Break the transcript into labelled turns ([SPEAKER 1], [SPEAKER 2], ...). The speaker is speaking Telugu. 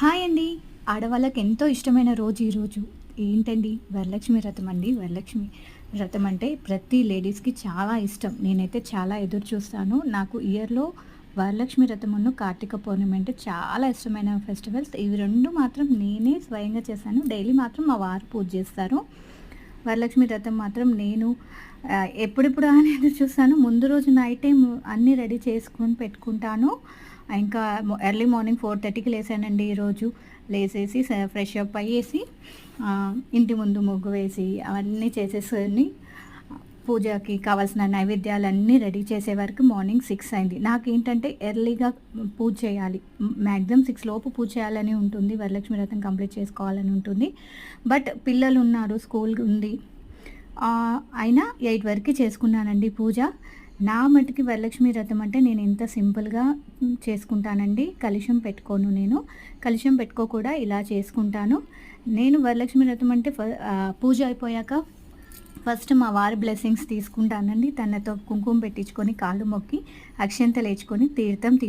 [SPEAKER 1] హాయ్ అండి. ఆడవాళ్ళకి ఎంతో ఇష్టమైన రోజు ఈరోజు. ఏంటండి? వరలక్ష్మి వ్రతం అండి. వరలక్ష్మి వ్రతం అంటే ప్రతి లేడీస్‌కి చాలా ఇష్టం. నేనైతే చాలా ఎదురు చూస్తాను. నాకు ఇయర్‌లో వరలక్ష్మి వ్రతమును, కార్తీక పౌర్ణమి అంటే చాలా ఇష్టమైన ఫెస్టివల్స్. ఇవి 2 మాత్రం నేనే స్వయంగా చేశాను. డైలీ మాత్రం మా వారు పూజ చేస్తారు. వరలక్ష్మి వ్రతం మాత్రం నేను ఎప్పుడెప్పుడా అని ఎదురు చూస్తాను. ముందు రోజు నైట్ టైమ్ అన్నీ రెడీ చేసుకొని పెట్టుకుంటాను. ఇంకా ఎర్లీ మార్నింగ్ 4:30కి లేసానండి ఈరోజు. లేసేసి ఫ్రెష్ అప్ అయ్యేసి ఇంటి ముందు ముగ్గు వేసి అవన్నీ చేసేసుకొని పూజకి కావాల్సిన నైవేద్యాలన్నీ రెడీ చేసే వరకు మార్నింగ్ 6 అయింది. నాకేంటంటే ఎర్లీగా పూజ చేయాలి. మ్యాక్సిమం 6 లోపు పూజ చేయాలని ఉంటుంది. వరలక్ష్మి వ్రతం కంప్లీట్ చేసుకోవాలని ఉంటుంది. బట్ పిల్లలున్నారు, స్కూల్ ఉంది. అయినా 8 వరకే చేసుకున్నానండి పూజ. నా మట్టుకి వరలక్ష్మి వ్రతం అంటే నేను ఎంత సింపుల్‌గా చేసుకుంటానండి. కలశం పెట్టుకోను నేను. కలశం పెట్టుకోకుండా ఇలా చేసుకుంటాను. నేను వరలక్ష్మి వ్రతం అంటే పూజ అయిపోయాక ఫస్ట్ మా వారి బ్లెస్సింగ్స్ తీసుకుంటానండి. తనతో కుంకుమ పెట్టించుకొని, కాళ్ళు మొక్కి, అక్షింతలేచుకొని తీర్థం